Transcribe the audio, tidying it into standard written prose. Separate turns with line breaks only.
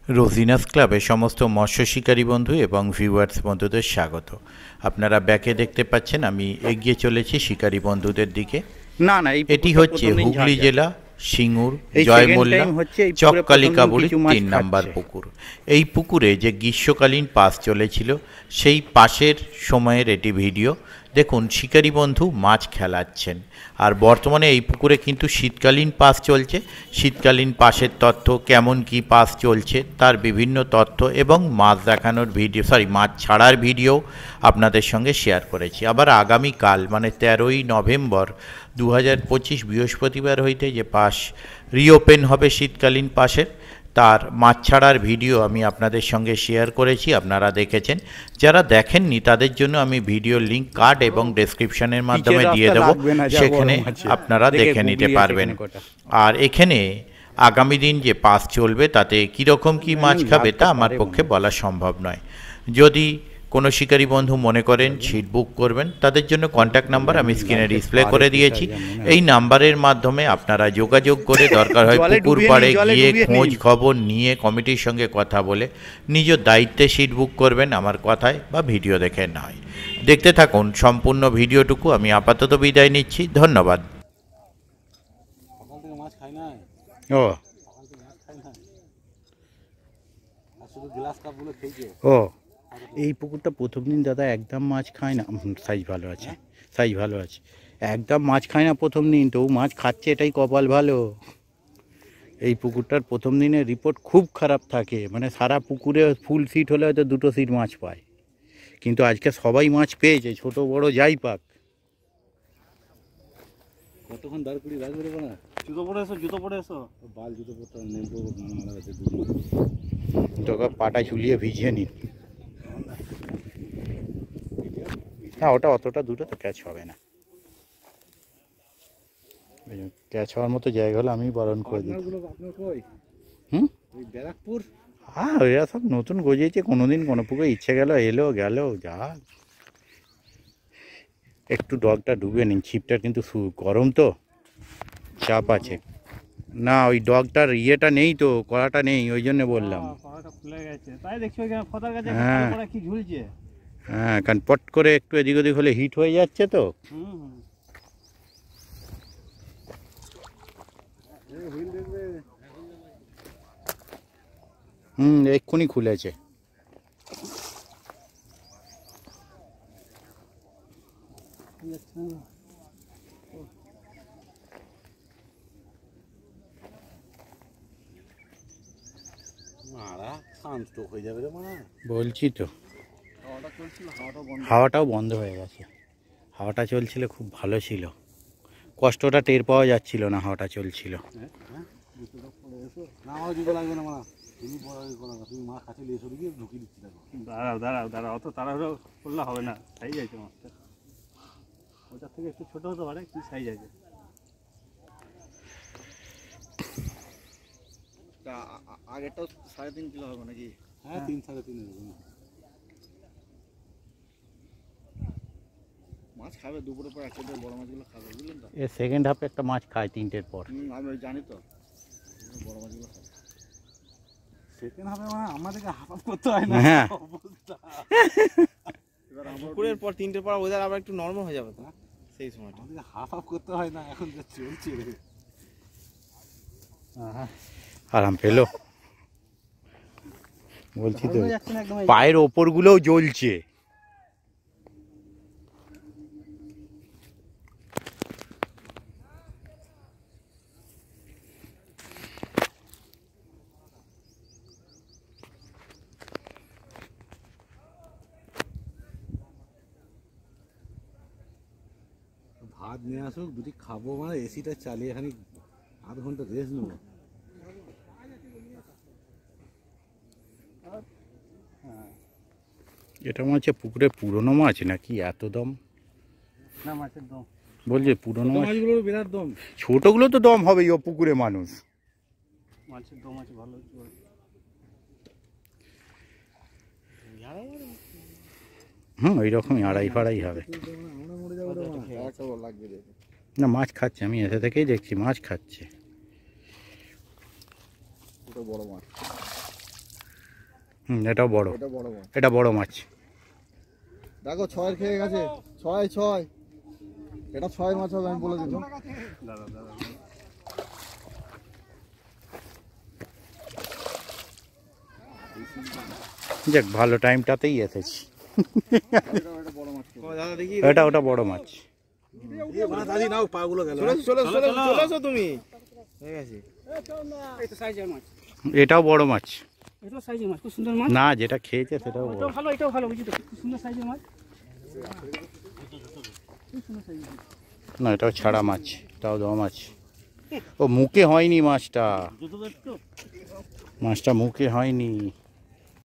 রোজিনাস ক্লাবে সমস্ত মৎস্য শিকারী বন্ধু এবং ভিউয়ার্স বন্ধুদের স্বাগত। আপনারা ব্যাকে দেখতে পাচ্ছেন আমি এগিয়ে চলেছি শিকারী বন্ধুদের দিকে।
না না
এটি হচ্ছে হুগলি জেলা সিঙ্গুর জয়মোল্লা চককালিকাবুড়ির 3 নম্বর পুকুর। এই পুকুরে যে গ্রীষ্মকালীন পাস চলেছিল সেই পাসের সময়ের এটি ভিডিও। দেখুন শিকারী বন্ধু মাছ খেলাচ্ছেন, আর বর্তমানে এই পুকুরে কিন্তু শীতকালীন পাস চলছে। শীতকালীন পাসের তথ্য, কেমন কি পাস চলছে তার বিভিন্ন তথ্য এবং মাছ দেখানোর ভিডিও, মাছ ছাড়ার ভিডিও আপনাদের সঙ্গে শেয়ার করেছি। আবার আগামীকাল মানে 13ই নভেম্বর 2025 বৃহস্পতিবার হইতে যে পাস রিওপেন হবে শীতকালীন পাসের, তার মাছ ছাড়ার ভিডিও আমি আপনাদের সঙ্গে শেয়ার করেছি, আপনারা দেখেছেন। যারা দেখেননি তাদের জন্য আমি ভিডিও লিঙ্ক কার্ড এবং ডেসক্রিপশনের মাধ্যমে দিয়ে দেবো, সেখানে আপনারা দেখে নিতে পারবেন। আর এখানে আগামী দিন যে পাস চলবে তাতে কীরকম কী মাছ খাবে তা আমার পক্ষে বলা সম্ভব নয়। যদি কোনো শিকারী বন্ধু মনে করেন সিট বুক করবেন, তাদের জন্য কন্ট্যাক্ট নাম্বার আমি স্ক্রিনে ডিসপ্লে করে দিয়েছি। এই নাম্বারের মাধ্যমে আপনারা যোগাযোগ করে দরকার হয় পুকুর পাড়ে গিয়ে খোঁজ খবর নিয়ে কমিটির সঙ্গে কথা বলে নিজ দায়িত্বে সিট বুক করবেন, আমার কথায় বা ভিডিও দেখে নয়। দেখতে থাকুন সম্পূর্ণ ভিডিওটুকু। আমি আপাতত বিদায় নিচ্ছি, ধন্যবাদ।
ও এই পুকুরটা প্রথম দিন দাদা একদম মাছ খায় না, সাইজ ভালো আছে, সাইজ ভালো আছে, একদম মাছ খায় না প্রথম দিন, তো মাছ খাচ্ছে, এটাই কপাল ভালো। এই পুকুরটার প্রথম দিনের রিপোর্ট খুব খারাপ থাকে, মানে সারা পুকুরে ফুল সিট হলে হয়তো 2টো সিট মাছ পায়, কিন্তু আজকে সবাই মাছ পেয়েছে, ছোট বড় যাই পাক।
কতক্ষণ দাঁড় করি রাখবে না, জুতো পরে এসো বাল জুতো পরতে নেবো মারা গেছে,
তোকে পাটা ঝুলিয়ে ভিজিয়ে নিন। না ওটা অতটা দূরে তো ক্যাচ হবে না, ক্যাচ হওয়ার মতো জায়গা হলে আমি বারণ করে দিই।
ব্যারাকপুর
হ্যাঁ ওরা সব নতুন গজিয়েছে, কোনোদিন কোনো পুকুরে ইচ্ছে গেল এলো গেল যা। একটু ডগটা ডুবে নিন, ছিপটার কিন্তু গরম তো চাপ আছে। না ওই ডগটার ইয়েটা নেই তো, কড়াটা নেই, ওই জন্য বললাম। হ্যাঁ হ্যাঁ, কারণ পট করে একটু এদিক ওদিক হলে হিট হয়ে যাচ্ছে তো। এক্ষুনি খুলেছে। বলছি তো হাওয়াটাও বন্ধ হয়ে গেছে, হাওয়াটা চলছিল খুব ভালো ছিল, কষ্টটা টের পাওয়া যাচ্ছিল না, হাওয়াটা চলছিল।
দাঁড়াও অত তাড়াহুড়ো করলে হবে না, সাইজ আছে মাছটা, ওটার থেকে একটু ছোট হতে পারে, কি সাইজ আছে।
আগেরটাও 3.5 কিলো হবে নাকি?
হ্যাঁ 3 3.5 এরকম
মাছ খাবে দুপুরের পর, একটা বড় মাছগুলো খাবে, বুঝলেন তো। এর সেকেন্ড হাফে একটা মাছ খায় 3টের পর, আমি জানি তো, বড় মাছগুলো খায়
সেকেন্ড হাফে, মানে আমাদেরকে হাফ আপ করতে হয় না।
হ্যাঁ
এবার দুপুরের পর 3টের পর ওদের আবার একটু নরমাল হয়ে যাবে তো, সেই সময়টা আমাদেরকে হাফ আপ করতে হয় না, এখন যা চলছে
আরাম পেলো। বলছি তো পায়ের ওপরগুলোও জ্বলছে।
ভাত নিয়ে আসুক, দুটি খাবো, মানে এসিটা চালিয়ে এখানে আধ ঘন্টা রেস্ট নেবো।
এটা মনে হচ্ছে পুকুরে পুরনো মাছ নাকি, এত দম
না মাছের দম
বলছে, পুরনো
মাছগুলোর বিরাট দম,
ছোটগুলো তো দম হবে, ও পুকুরে মানুষ
মাছের দম আছে ভালো।
ওই রকমই আড়াই ফাড়াই হবে না। মাছ খাচ্ছে, আমি এসে থেকেই দেখছি মাছ খাচ্ছে, বড় মাছ। এটাও বড়,
এটা বড় মাছ।
এটা বড় মাছ।
দেখো 6 খেয়ে গেছে, 6 এটা 6 মাছ হবে, আমি বলে দিলাম।
দাদা দাদা
যাক, ভালো টাইমটাতেই এসেছি। এটা ওটা বড় মাছ।
তুমি
এটাও বড় মাছ।
এটা সাইজের মাছ, খুব সুন্দর মাছ।
না, যেটা খেয়েছে সেটাও বড়।
এটাও ভালো, এটাও ভালো, বুঝলি তো, খুব সুন্দর সাইজের মাছ।
না, এটাও ছাড়া মাছ, এটাও দম মাছ। ও মুখে হয়নি মাছটা, মাছটা মুখে হয়নি।